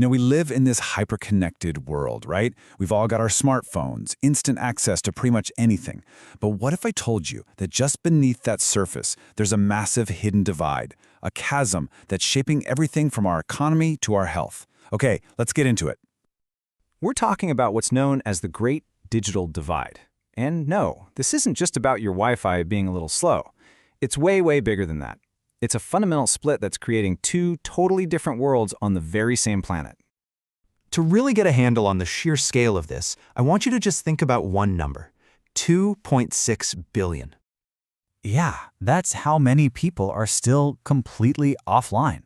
We live in this hyper-connected world, right? We've all got our smartphones, instant access to pretty much anything. But what if I told you that just beneath that surface, there's a massive hidden divide, a chasm that's shaping everything from our economy to our health? Okay, let's get into it. We're talking about what's known as the Great Digital Divide. And no, this isn't just about your Wi-Fi being a little slow. It's way, way bigger than that. It's a fundamental split that's creating two totally different worlds on the very same planet. To really get a handle on the sheer scale of this, I want you to just think about one number, 2.6 billion. Yeah, that's how many people are still completely offline.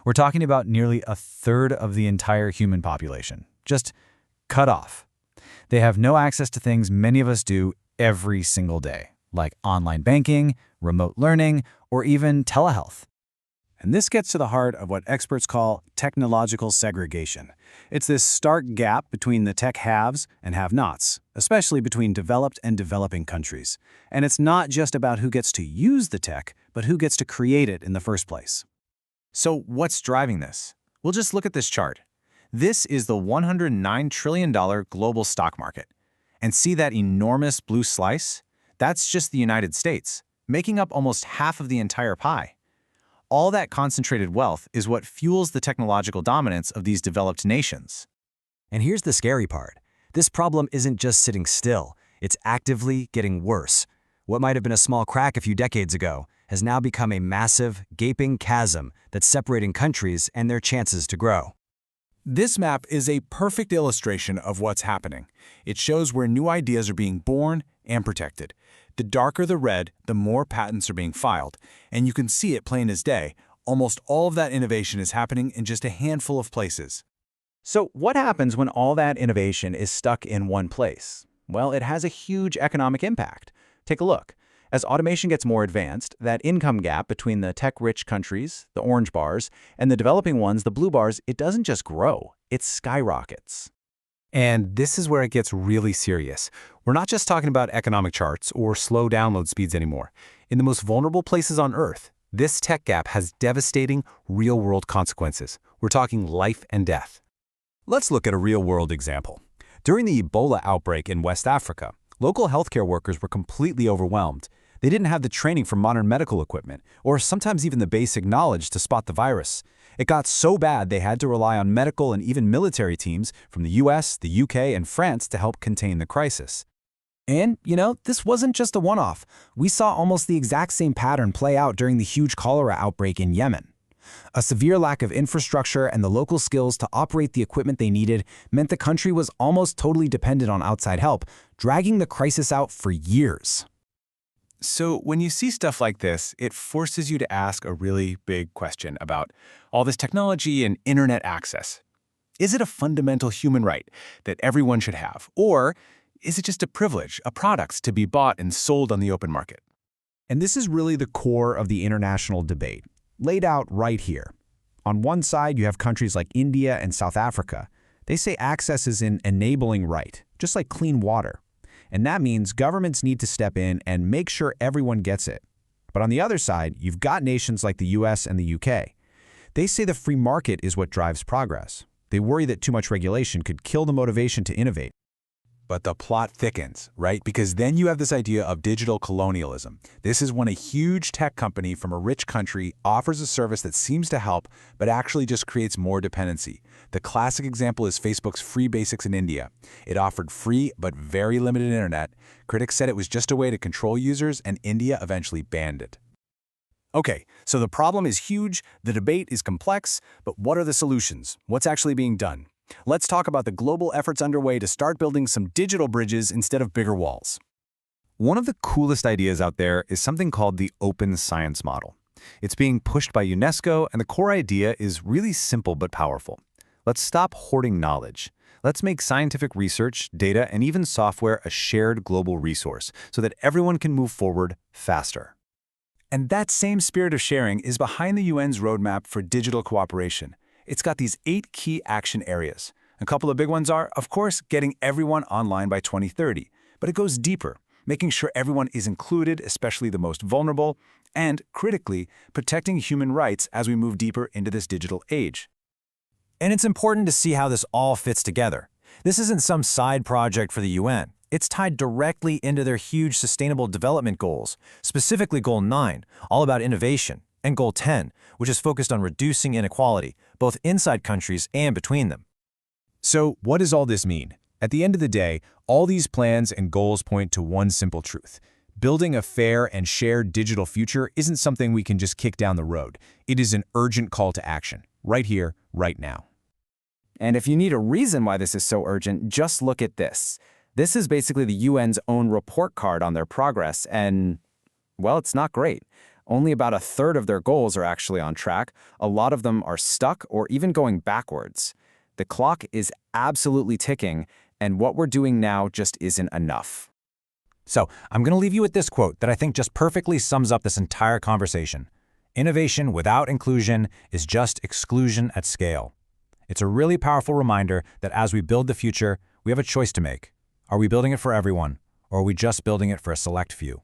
We're talking about nearly a third of the entire human population, just cut off. They have no access to things many of us do every single day, like online banking, remote learning, or even telehealth. And this gets to the heart of what experts call technological segregation. It's this stark gap between the tech haves and have-nots, especially between developed and developing countries. And it's not just about who gets to use the tech, but who gets to create it in the first place. So what's driving this? We'll just look at this chart. This is the $109 trillion global stock market. And see that enormous blue slice? That's just the United States, making up almost half of the entire pie. All that concentrated wealth is what fuels the technological dominance of these developed nations. And here's the scary part. This problem isn't just sitting still, it's actively getting worse. What might have been a small crack a few decades ago has now become a massive, gaping chasm that's separating countries and their chances to grow. This map is a perfect illustration of what's happening. It shows where new ideas are being born and protected. The darker the red, the more patents are being filed. And you can see it plain as day. Almost all of that innovation is happening in just a handful of places. So what happens when all that innovation is stuck in one place? Well, it has a huge economic impact. Take a look. As automation gets more advanced, that income gap between the tech-rich countries, the orange bars, and the developing ones, the blue bars, it doesn't just grow, it skyrockets. And this is where it gets really serious. We're not just talking about economic charts or slow download speeds anymore. In the most vulnerable places on Earth, this tech gap has devastating real-world consequences. We're talking life and death. Let's look at a real-world example. During the Ebola outbreak in West Africa, local healthcare workers were completely overwhelmed. They didn't have the training for modern medical equipment, or sometimes even the basic knowledge to spot the virus. It got so bad they had to rely on medical and even military teams from the US, the UK, and France to help contain the crisis. And, this wasn't just a one-off. We saw almost the exact same pattern play out during the huge cholera outbreak in Yemen. A severe lack of infrastructure and the local skills to operate the equipment they needed meant the country was almost totally dependent on outside help, dragging the crisis out for years. So when you see stuff like this, it forces you to ask a really big question about all this technology and internet access. Is it a fundamental human right that everyone should have? Or is it just a privilege, a product to be bought and sold on the open market? And this is really the core of the international debate, laid out right here. On one side, you have countries like India and South Africa. They say access is an enabling right, just like clean water. And that means governments need to step in and make sure everyone gets it. But on the other side, you've got nations like the US and the UK. They say the free market is what drives progress. They worry that too much regulation could kill the motivation to innovate. But the plot thickens, right? Because then you have this idea of digital colonialism. This is when a huge tech company from a rich country offers a service that seems to help, but actually just creates more dependency. The classic example is Facebook's Free Basics in India. It offered free but very limited internet. Critics said it was just a way to control users, and India eventually banned it. Okay, so the problem is huge, the debate is complex, but what are the solutions? What's actually being done? Let's talk about the global efforts underway to start building some digital bridges instead of bigger walls. One of the coolest ideas out there is something called the Open Science Model. It's being pushed by UNESCO, and the core idea is really simple but powerful. Let's stop hoarding knowledge. Let's make scientific research, data, and even software a shared global resource so that everyone can move forward faster. And that same spirit of sharing is behind the UN's roadmap for digital cooperation. It's got these 8 key action areas. A couple of big ones are, of course, getting everyone online by 2030. But it goes deeper, making sure everyone is included, especially the most vulnerable, and, critically, protecting human rights as we move deeper into this digital age. And it's important to see how this all fits together. This isn't some side project for the UN. It's tied directly into their huge Sustainable Development Goals, specifically Goal 9, all about innovation, and Goal 10, which is focused on reducing inequality, both inside countries and between them. So what does all this mean? At the end of the day, all these plans and goals point to one simple truth. Building a fair and shared digital future isn't something we can just kick down the road. It is an urgent call to action, right here, right now. And if you need a reason why this is so urgent, just look at this. This is basically the UN's own report card on their progress, and, well, it's not great. Only about a third of their goals are actually on track. A lot of them are stuck or even going backwards. The clock is absolutely ticking, and what we're doing now just isn't enough. So, I'm going to leave you with this quote that I think just perfectly sums up this entire conversation. Innovation without inclusion is just exclusion at scale. It's a really powerful reminder that as we build the future, we have a choice to make. Are we building it for everyone, or are we just building it for a select few?